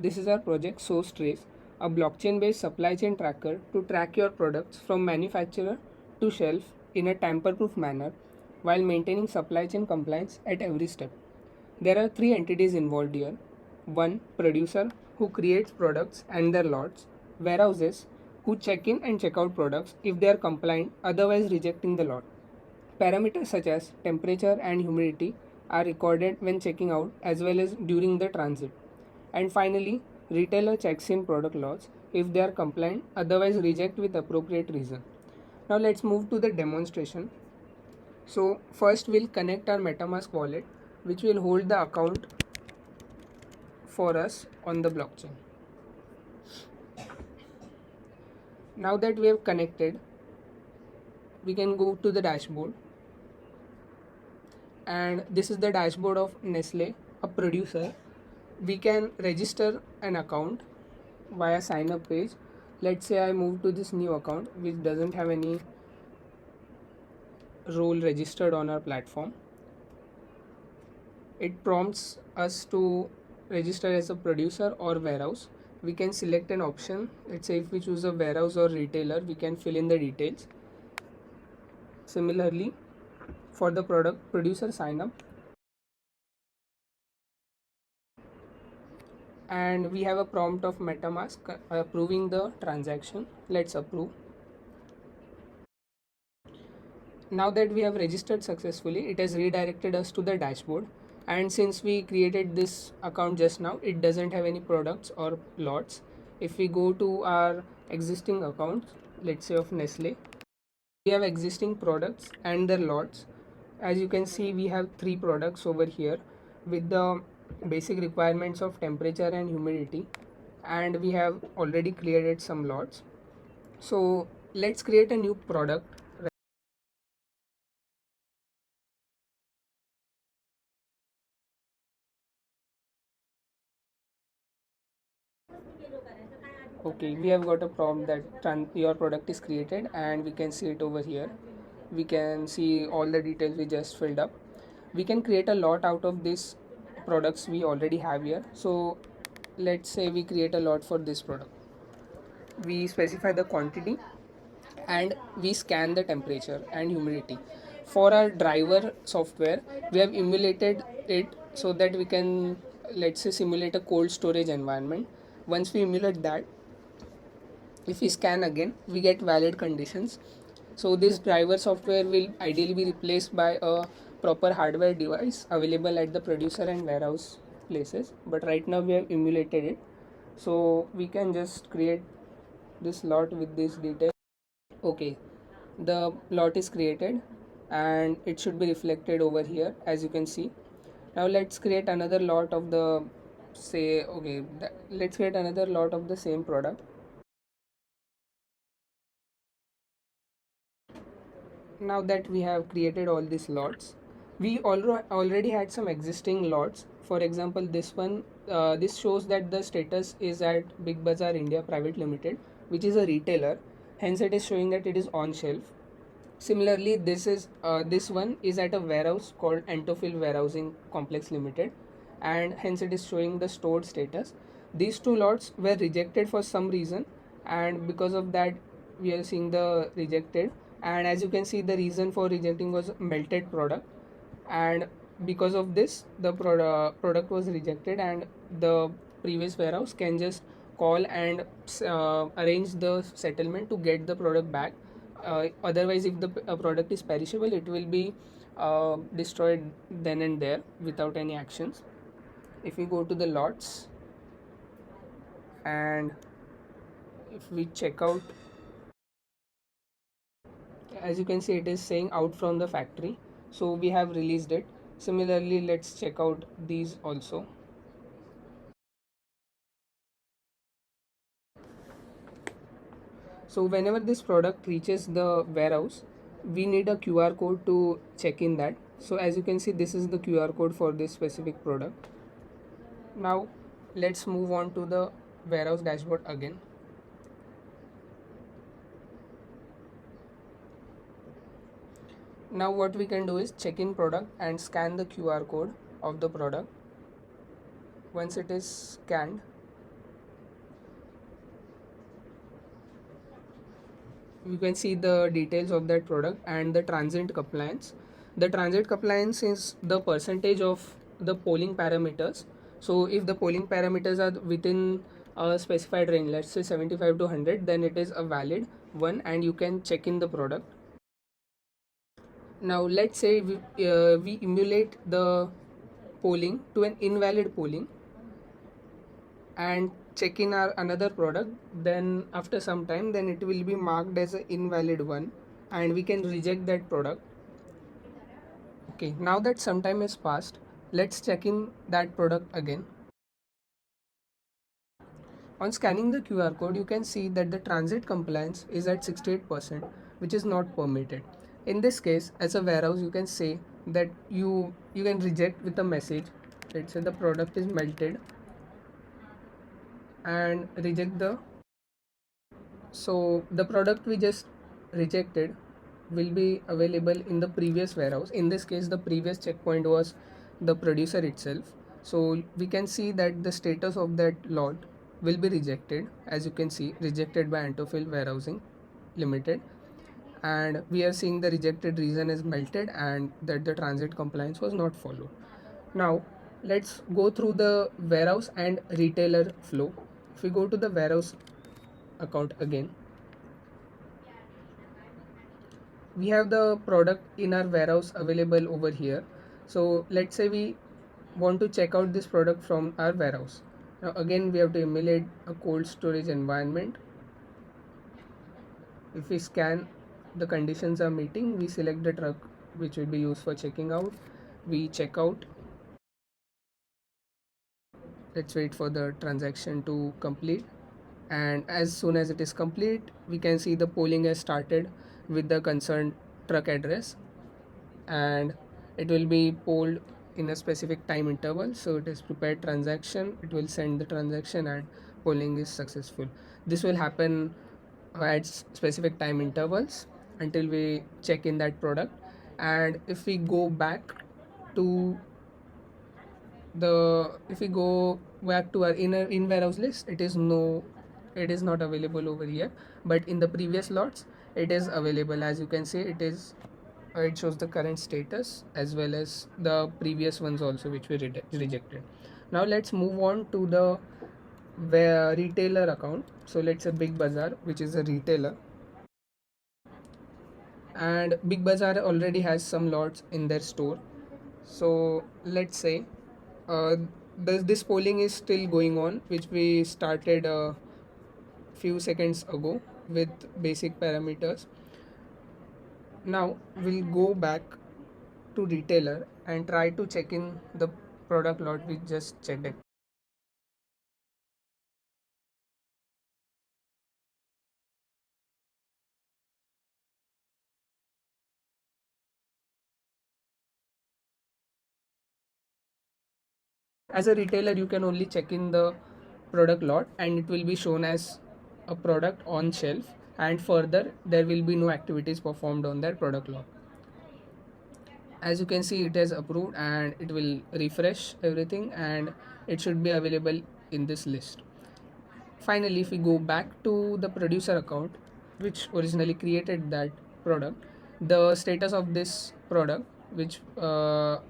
This is our project Sourcetrace, a blockchain-based supply chain tracker to track your products from manufacturer to shelf in a tamper-proof manner while maintaining supply chain compliance at every step. There are three entities involved here. One, producer, who creates products and their lots. Warehouses, who check in and check out products if they are compliant, otherwise rejecting the lot. Parameters such as temperature and humidity are recorded when checking out as well as during the transit. And finally, retailer checks in product lots if they are compliant, otherwise reject with appropriate reason. Now let's move to the demonstration. So first we'll connect our MetaMask wallet, which will hold the account for us on the blockchain. Now that we have connected, we can go to the dashboard, and this is the dashboard of Nestle, a producer. We can register an account via sign up page. Let's say I move to this new account which doesn't have any role registered on our platform. It prompts us to register as a producer or warehouse. We can select an option. Let's say if we choose a warehouse or retailer, we can fill in the details. Similarly, for the product producer sign up, and we have a prompt of MetaMask approving the transaction. Let's approve. Now that we have registered successfully, it has redirected us to the dashboard, and since we created this account just now, it doesn't have any products or lots. If we go to our existing accounts, let's say of Nestle, we have existing products and their lots. As you can see, we have three products over here with the basic requirements of temperature and humidity, and we have already created some lots. So let's create a new product. Okay, we have got a prompt that your product is created, and we can see it over here. We can see all the details we just filled up. We can create a lot out of these products we already have here. So let's say we create a lot for this product. We specify the quantity and we scan the temperature and humidity. For our driver software, we have emulated it so that we can, let's say, simulate a cold storage environment. Once we emulate that, if we scan again, we get valid conditions. So this driver software will ideally be replaced by a proper hardware device available at the producer and warehouse places, but right now we have emulated it. So we can just create this lot with this detail. Okay, the lot is created and it should be reflected over here, as you can see. Now let's create another lot of the let's create another lot of the same product. Now that we have created all these lots, we already had some existing lots. For example, this one, this shows that the status is at Big Bazaar India Private Limited, which is a retailer, hence it is showing that it is on shelf. Similarly, this one is at a warehouse called Antofil Warehousing Complex Limited, and hence it is showing the stored status. These two lots were rejected for some reason, and because of that we are seeing the rejected. And as you can see, the reason for rejecting was melted product, and because of this the product was rejected, and the previous warehouse can just call and arrange the settlement to get the product back. Otherwise, if the product is perishable, it will be destroyed then and there without any actions. If we go to the lots and if we check out, as you can see, it is saying out from the factory, so we have released it. Similarly, let's check out these also. So whenever this product reaches the warehouse, we need a QR code to check in that. So as you can see, this is the QR code for this specific product. Now let's move on to the warehouse dashboard again. Now what we can do is check in product and scan the QR code of the product. Once it is scanned, you can see the details of that product and the transient compliance. The transient compliance is the percentage of the polling parameters. So if the polling parameters are within a specified range, let's say 75 to 100, then it is a valid one and you can check in the product. Now let's say we emulate the polling to an invalid polling and check in our another product, then after some time then it will be marked as an invalid one and we can reject that product. Okay, now that some time has passed, let's check in that product again. On scanning the QR code, you can see that the transit compliance is at 68%, which is not permitted. In this case, as a warehouse, you can say that you can reject with a message. Let's say the product is melted and reject the. So the product we just rejected will be available in the previous warehouse. In this case, the previous checkpoint was the producer itself. So we can see that the status of that lot will be rejected, as you can see, rejected by Antofill Warehousing Limited. And we are seeing the rejected reason is melted and that the transit compliance was not followed. Now let's go through the warehouse and retailer flow. If we go to the warehouse account again, we have the product in our warehouse available over here. So let's say we want to check out this product from our warehouse. Now again we have to emulate a cold storage environment. If we scan, the conditions are meeting, we select the truck which will be used for checking out. We check out. Let's wait for the transaction to complete, and as soon as it is complete, we can see the polling has started with the concerned truck address, and it will be polled in a specific time interval. So it is prepared transaction, it will send the transaction and polling is successful. This will happen at specific time intervals until we check in that product. And if we go back to if we go back to our in warehouse list, it is not available over here, but in the previous lots it is available. As you can see, it shows the current status as well as the previous ones also which we rejected. Now let's move on to the retailer account. So let's say Big Bazaar, which is a retailer, and Big Bazaar already has some lots in their store. So let's say uh, this polling is still going on, which we started a few seconds ago with basic parameters. Now we'll go back to retailer and try to check in the product lot we just checked it. As a retailer, you can only check in the product lot and it will be shown as a product on shelf, and further there will be no activities performed on that product lot. As you can see, it is approved and it will refresh everything and it should be available in this list. Finally, if we go back to the producer account which originally created that product, the status of this product which will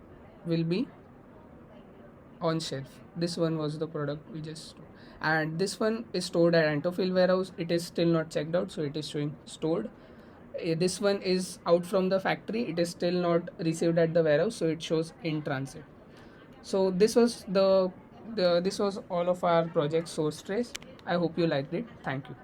be on shelf. This one was the product we just stored. And this one is stored at Antofill warehouse. It is still not checked out, so it is showing stored. This one is out from the factory. It is still not received at the warehouse, so it shows in transit. So this was this was all of our project Sourcetrace. I hope you liked it. Thank you.